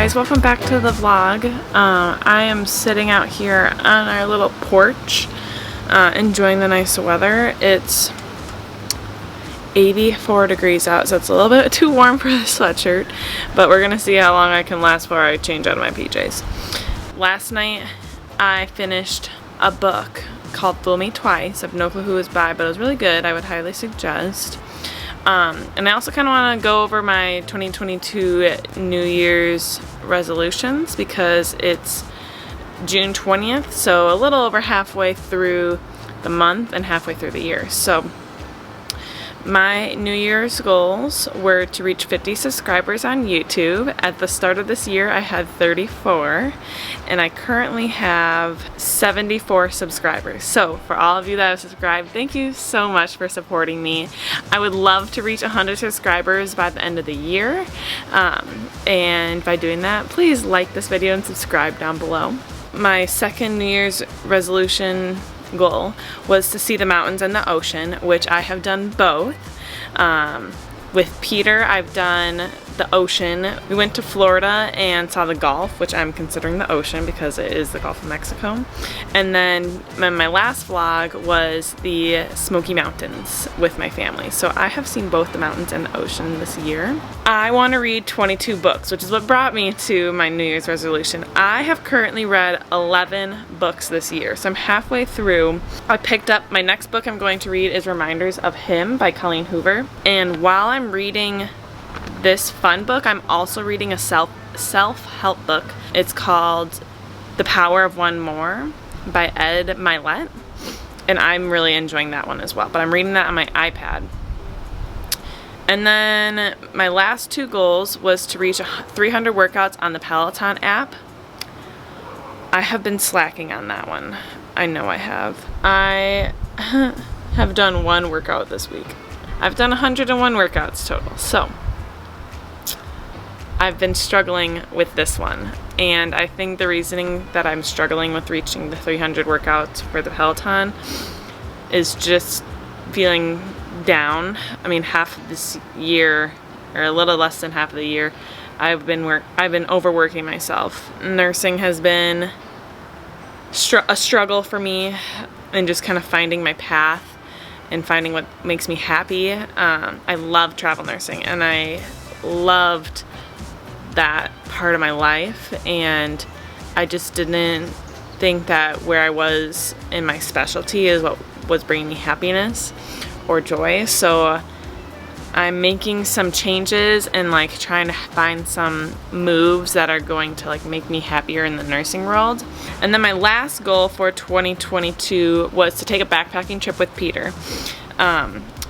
guys, welcome back to the vlog. I am sitting out here on our little porch enjoying the nice weather. It's 84 degrees out, so it's a little bit too warm for the sweatshirt, but we're gonna see how long I can last before I change out of my PJs. Last night I finished a book called Fool Me Twice. I have no clue who it was by, but it was really good. I would highly suggest. And I also kind of want to go over my 2022 New Year's resolutions because it's June 20th, so a little over halfway through the month and halfway through the year. So my New Year's goals were to reach 50 subscribers on YouTube. At the start of this year, I had 34, and I currently have 74 subscribers. So for all of you that have subscribed, thank you so much for supporting me. I would love to reach 100 subscribers by the end of the year. And by doing that, please like this video and subscribe down below. My second New Year's resolution goal was to see the mountains and the ocean, which I have done both. With Peter, I've done the ocean. We went to Florida and saw the Gulf, which I'm considering the ocean because it is the Gulf of Mexico. And then my last vlog was the Smoky Mountains with my family. So I have seen both the mountains and the ocean this year. I want to read 22 books, which is what brought me to my New Year's resolution. I have currently read 11 books this year, so I'm halfway through. I picked up, my next book I'm going to read is Reminders of Him by Colleen Hoover. And while I'm reading this fun book, I'm also reading a self-help book. It's called The Power of One More by Ed Milet, and I'm really enjoying that one as well, but I'm reading that on my iPad. And then my last two goals was to reach 300 workouts on the Peloton app. I have been slacking on that one. I know I have. I have done one workout this week. I've done 101 workouts total, so I've been struggling with this one, and I think the reasoning that I'm struggling with reaching the 300 workouts for the Peloton is just feeling down. I mean, half of this year, or a little less than half of the year, I've been overworking myself. Nursing has been a struggle for me, and just kind of finding my path and finding what makes me happy. I love travel nursing, and I loved that part of my life, and I just didn't think that where I was in my specialty is what was bringing me happiness or joy. So I'm making some changes and like trying to find some moves that are going to like make me happier in the nursing world. And then my last goal for 2022 was to take a backpacking trip with Peter.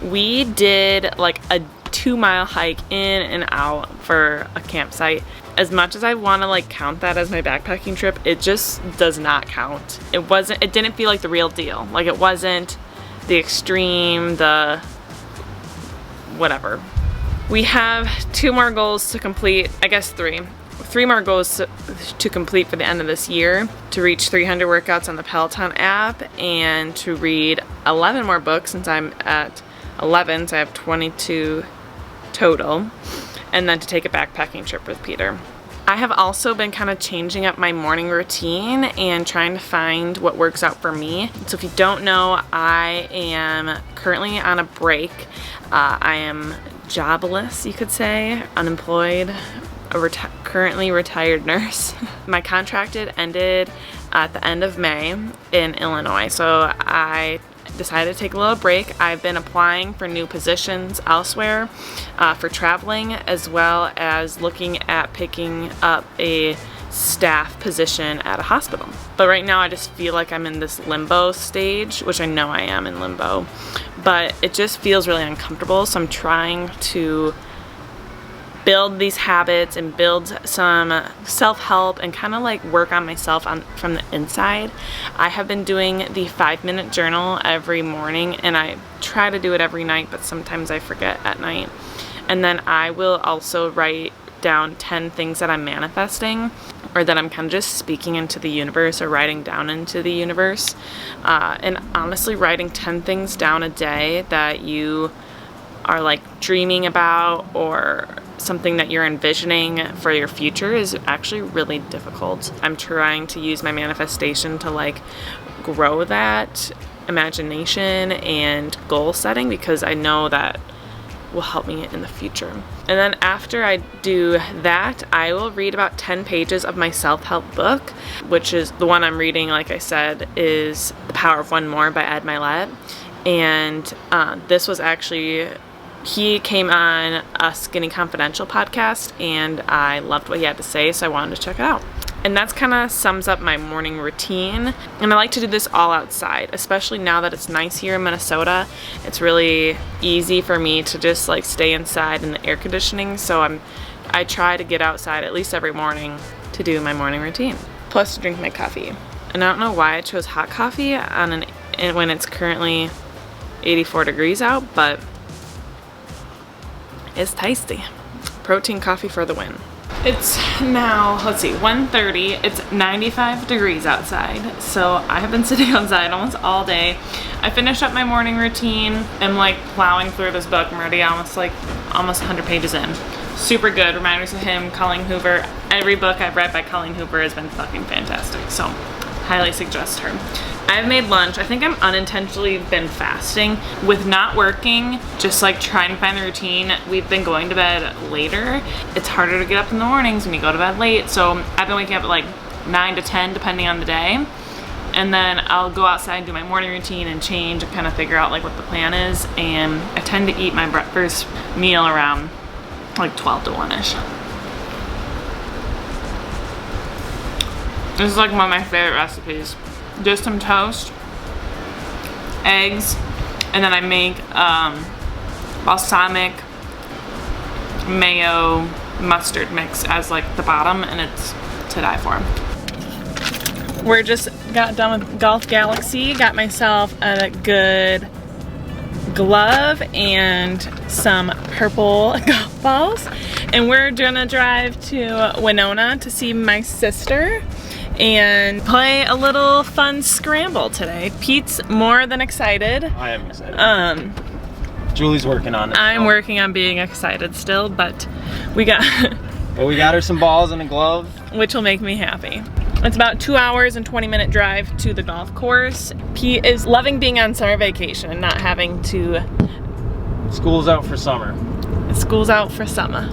We did like a 2-mile hike in and out for a campsite. As much as I want to like count that as my backpacking trip, it just does not count. It didn't feel like the real deal. Like it wasn't the extreme, the whatever. We have 2 more goals to complete, I guess 3 more goals to complete for the end of this year, to reach 300 workouts on the Peloton app and to read 11 more books since I'm at 11, so I have 22 total, and then to take a backpacking trip with Peter. I have also been kind of changing up my morning routine and trying to find what works out for me. So if you don't know, I am currently on a break. I am jobless, you could say, unemployed, currently retired nurse. My contract ended at the end of May in Illinois, so I decided to take a little break. I've been applying for new positions elsewhere for traveling, as well as looking at picking up a staff position at a hospital. But right now I just feel like I'm in this limbo stage, which I know I am in limbo, but it just feels really uncomfortable. So I'm trying to build these habits and build some self-help and kind of like work on myself from the inside. I have been doing the 5-minute journal every morning, and I try to do it every night, but sometimes I forget at night. And then I will also write down 10 things that I'm manifesting, or that I'm kind of just speaking into the universe or writing down into the universe. And honestly, writing 10 things down a day that you are like dreaming about, or something that you're envisioning for your future is actually really difficult. I'm trying to use my manifestation to like grow that imagination and goal setting, because I know that will help me in the future. And then after I do that, I will read about 10 pages of my self-help book, which is the one I'm reading, like I said, is The Power of One More by Ed Milet. And this was actually, he came on a Skinny Confidential podcast, and I loved what he had to say, so I wanted to check it out. And that's kind of sums up my morning routine. And I like to do this all outside, especially now that it's nice here in Minnesota. It's really easy for me to just like stay inside in the air conditioning. So I try to get outside at least every morning to do my morning routine. Plus to drink my coffee. And I don't know why I chose hot coffee when it's currently 84 degrees out, but it's tasty. Protein coffee for the win. It's now, let's see, 1:30. It's 95 degrees outside, so I have been sitting outside almost all day. I finished up my morning routine. I'm like plowing through this book. I'm already almost 100 pages in. Super good. Reminders of Him, Colleen Hoover. Every book I've read by Colleen Hoover has been fucking fantastic, so highly suggest her. I've made lunch. I think I'm unintentionally been fasting with not working, just like trying to find the routine. We've been going to bed later. It's harder to get up in the mornings when you go to bed late. So I've been waking up at like 9 to 10 depending on the day. And then I'll go outside and do my morning routine and change and kind of figure out like what the plan is. And I tend to eat my breakfast meal around like 12 to 1-ish. This is like one of my favorite recipes. Just some toast, eggs, and then I make balsamic mayo mustard mix as like the bottom, and it's to die for. We're just got done with Golf Galaxy, got myself a good glove and some purple golf balls, and we're gonna drive to Winona to see my sister and play a little fun scramble today. Pete's more than excited. I am excited. Julie's working on it. I'm working on being excited still, but we got well, we got her some balls and a glove, which will make me happy. It's about 2 hours and 20-minute drive to the golf course. Pete is loving being on summer vacation and not having to. School's out for summer. School's out for summer.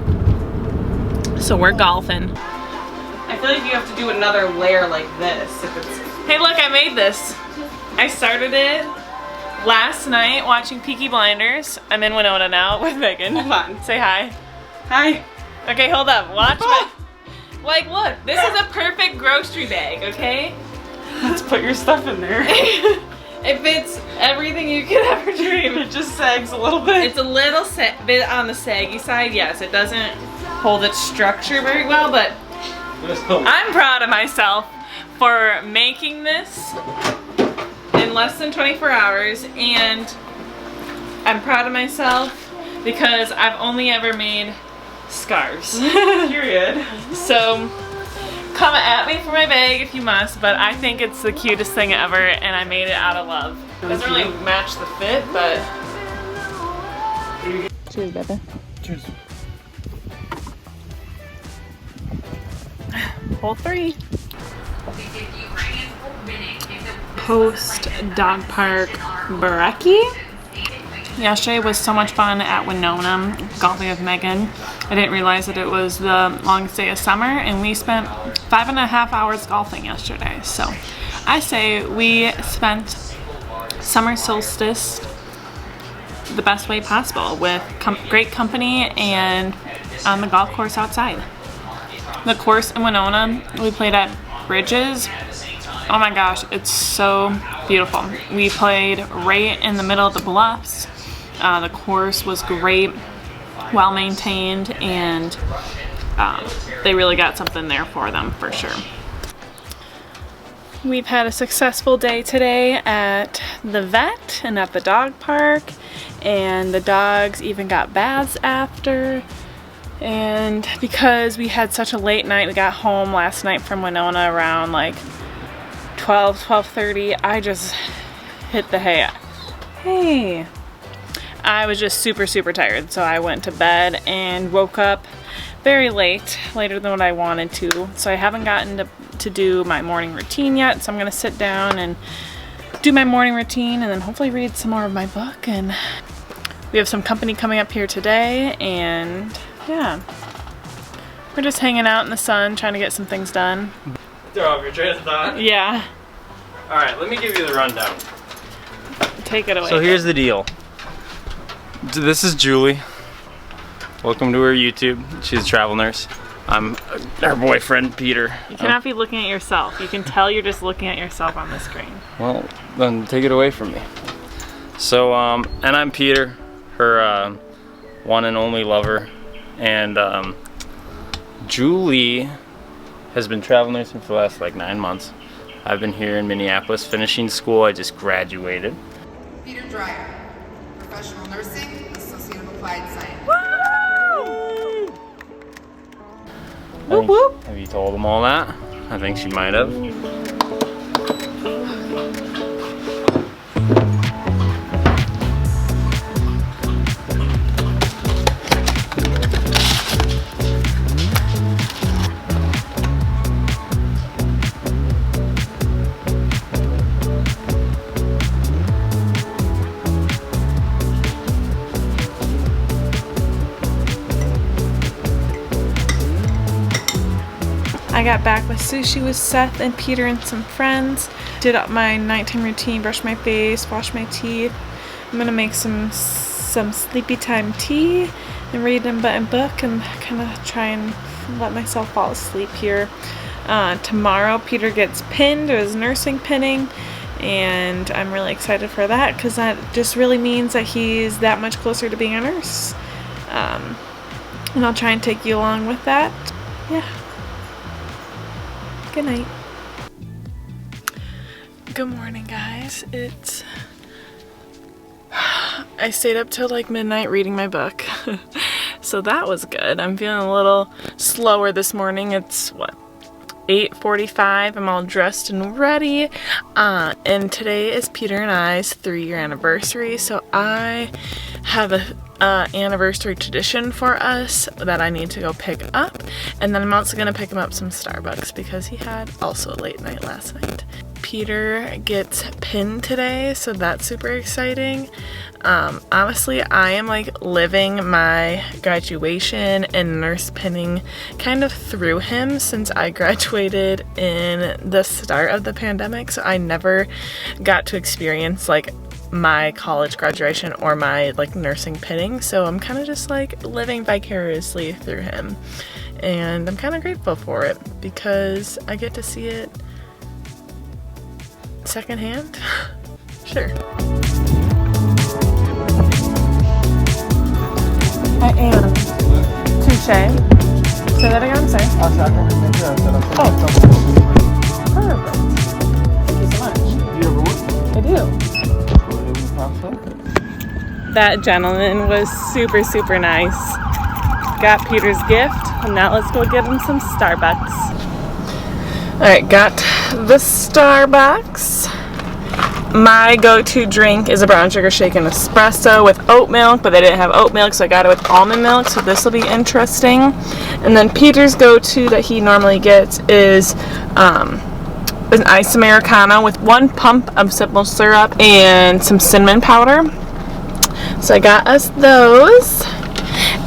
So we're golfing. I feel like you have to do another layer like this if it's... Hey look, I made this. I started it last night watching Peaky Blinders. I'm in Winona now with Megan. Hold on. Say hi. Hi. Okay, hold up. Watch my... Like, look, this is a perfect grocery bag, okay? Let's put your stuff in there. It fits everything you could ever dream. It just sags a little bit. It's a little bit on the saggy side, yes. It doesn't hold its structure very well, but I'm proud of myself for making this in less than 24 hours, and I'm proud of myself because I've only ever made scarves. Period. So come at me for my bag if you must, but I think it's the cutest thing ever, and I made it out of love. It doesn't really match the fit, but... Cheers, Becca. Cheers. Hole 3. Post dog park brekkie. Yesterday was so much fun at Winona, golfing with Megan. I didn't realize that it was the longest day of summer, and we spent 5.5 hours golfing yesterday. So I say we spent summer solstice the best way possible with great company and on the golf course outside. The course in Winona, we played at Bridges. Oh my gosh, it's so beautiful. We played right in the middle of the bluffs. The course was great, well maintained, and they really got something there for them for sure. We've had a successful day today at the vet and at the dog park, and the dogs even got baths after. And because we had such a late night, we got home last night from Winona around like 12:30. I just hit the hay. Hey. I was just super tired, so I went to bed and woke up very late, later than what I wanted to. So I haven't gotten to do my morning routine yet, so I'm gonna sit down and do my morning routine and then hopefully read some more of my book. And we have some company coming up here today, and yeah, we're just hanging out in the sun trying to get some things done. Throw off your train of thought? Yeah. Alright, let me give you the rundown. Take it away. So here's the deal. This is Julie. Welcome to her YouTube. She's a travel nurse. I'm her boyfriend, Peter. You cannot be looking at yourself. You can tell you're just looking at yourself on the screen. Well, then take it away from me. So, and I'm Peter, her one and only lover. And Julie has been travel nursing for the last like 9 months. I've been here in Minneapolis finishing school. I just graduated. Peter Dreyer, Professional Nursing, Associate of Applied Science. Woo! Whoop whoop. Have you told them all that? I think she might have. I got back with sushi with Seth and Peter and some friends. Did up my nighttime routine, brushed my face, washed my teeth. I'm gonna make some sleepy time tea and read a book and kind of try and let myself fall asleep here. Tomorrow Peter gets pinned, or his nursing pinning, and I'm really excited for that because that just really means that he's that much closer to being a nurse. And I'll try and take you along with that. Yeah. Good night. Good morning, guys. I stayed up till like midnight reading my book. So that was good. I'm feeling a little slower this morning. It's what, 8:45. I'm all dressed and ready. And today is Peter and I's 3-year anniversary. So I have a anniversary tradition for us that I need to go pick up, and then I'm also gonna pick him up some Starbucks because he had also a late night last night. Peter gets pinned today, so that's super exciting. Honestly, I am like living my graduation and nurse pinning kind of through him since I graduated in the start of the pandemic, so I never got to experience like my college graduation or my like nursing pinning, so I'm kind of just like living vicariously through him, and I'm kind of grateful for it because I get to see it secondhand. Sure. I am. Touche. Say that again, sorry. Oh. Perfect. Thank you so much. Do you ever work? I do. That gentleman was super nice. Got Peter's gift, and now let's go get him some Starbucks. Alright, got the Starbucks. My go-to drink is a brown sugar shake and espresso with oat milk, but they didn't have oat milk, so I got it with almond milk, so this will be interesting. And then Peter's go-to that he normally gets is an iced Americano with 1 pump of simple syrup and some cinnamon powder. So I got us those.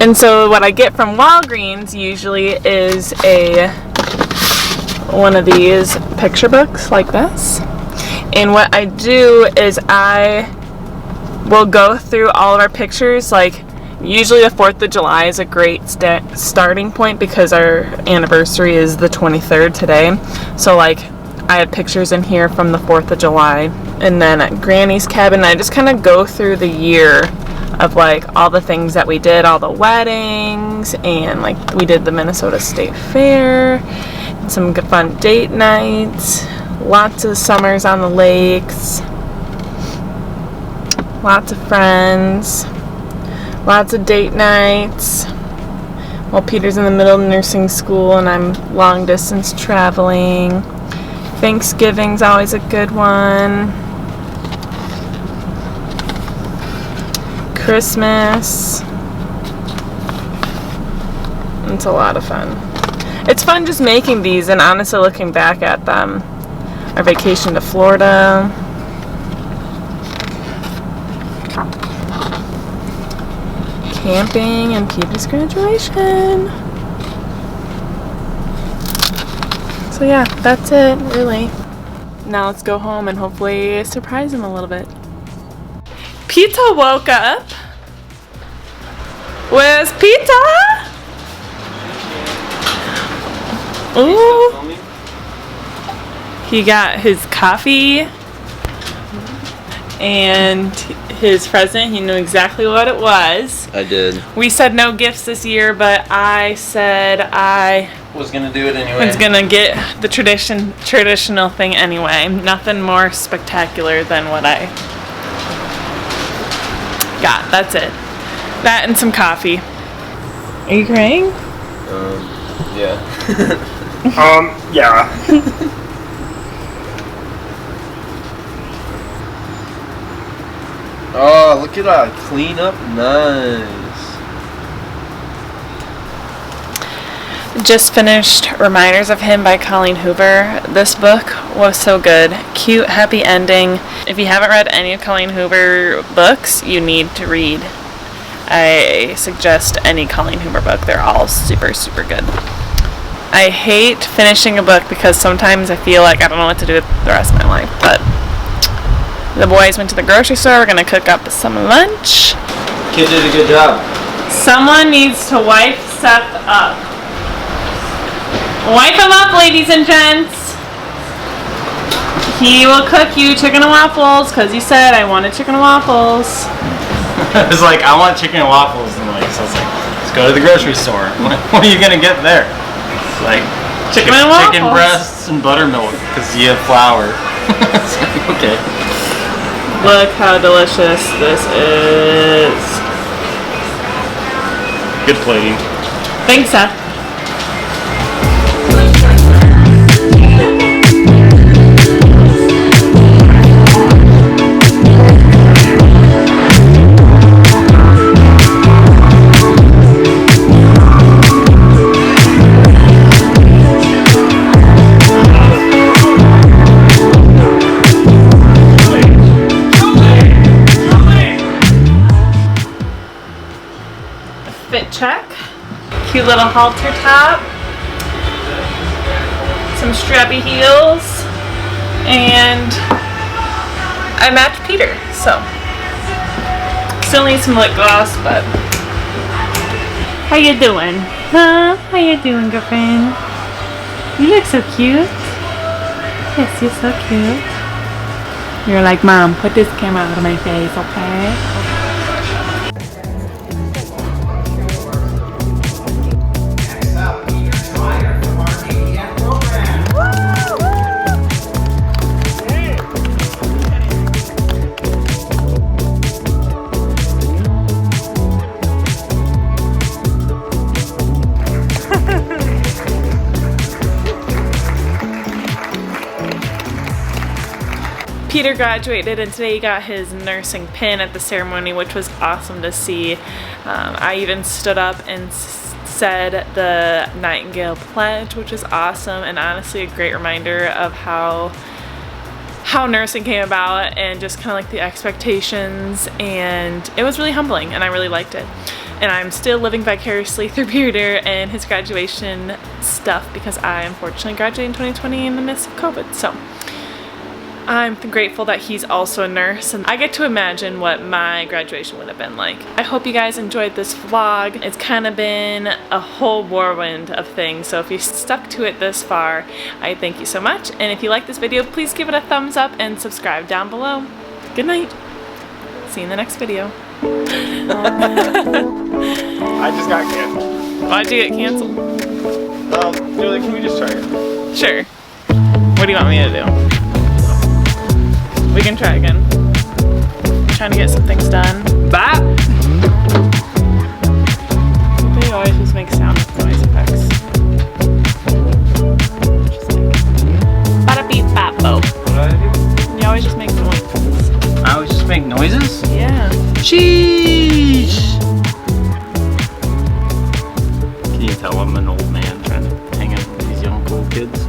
And so what I get from Walgreens usually is one of these picture books like this. And what I do is I will go through all of our pictures. Like usually the 4th of July is a great starting point because our anniversary is the 23rd today. So like I have pictures in here from the 4th of July. And then at Granny's cabin, I just kind of go through the year of like all the things that we did, all the weddings, and like we did the Minnesota State Fair, and some good fun date nights, lots of summers on the lakes, lots of friends, lots of date nights, while Peter's in the middle of nursing school and I'm long distance traveling. Thanksgiving's always a good one. Christmas. It's a lot of fun. It's fun just making these and honestly looking back at them. Our vacation to Florida. Camping and Peter's graduation. So yeah, that's it, really. Now let's go home and hopefully surprise him a little bit. Pita woke up. Where's Pita? Ooh. He got his coffee and his present. He knew exactly what it was. I did. We said no gifts this year, but I said I Was gonna do it anyway. was gonna get the traditional thing anyway. Nothing more spectacular than what I got. That's it. That and some coffee. Are you crying? Yeah. Yeah. Oh, look at that. Clean up. Nice. Just finished Reminders of Him by Colleen Hoover. This book was so good. Cute, happy ending. If you haven't read any of Colleen Hoover books, you need to read. I suggest any Colleen Hoover book. They're all super, super good. I hate finishing a book because sometimes I feel like I don't know what to do with the rest of my life. But the boys went to the grocery store. We're going to cook up some lunch. Kid did a good job. Someone needs to wipe Seth up. Wipe him up, ladies and gents. He will cook you chicken and waffles because he said I wanted chicken and waffles. I was like, I want chicken and waffles, and like, so I was like, let's go to the grocery store. I'm like, what are you gonna get there? It's like Chicken and waffles. chicken breasts and buttermilk because you have flour. It's like, okay. Look how delicious this is. Good plating. Thanks, Seth. Fit check. Cute little halter top. Some strappy heels. And I matched Peter, so. Still need some lip gloss, but. How you doing? Huh? How you doing, girlfriend? You look so cute. Yes, you're so cute. You're like, Mom, put this camera out of my face, okay? Peter graduated and today he got his nursing pin at the ceremony, which was awesome to see. I even stood up and said the Nightingale Pledge, which is awesome and honestly a great reminder of how nursing came about and just kind of like the expectations, and it was really humbling and I really liked it. And I'm still living vicariously through Peter and his graduation stuff because I unfortunately graduated in 2020 in the midst of COVID. So I'm grateful that he's also a nurse and I get to imagine what my graduation would have been like. I hope you guys enjoyed this vlog. It's kind of been a whole whirlwind of things, so if you stuck to it this far, I thank you so much. And if you like this video, please give it a thumbs up and subscribe down below. Good night. See you in the next video. I just got canceled. Why'd you get canceled? Julie, can we just try it? Sure. What do you want me to do? We can try again. I'm trying to get some things done. Bye! They always just make sound noise effects. Just like bada beep bop bo. What do I do? You always just make noises. I always just make noises? Yeah. Cheese! tell I'm an old man trying to hang out with these young cool kids.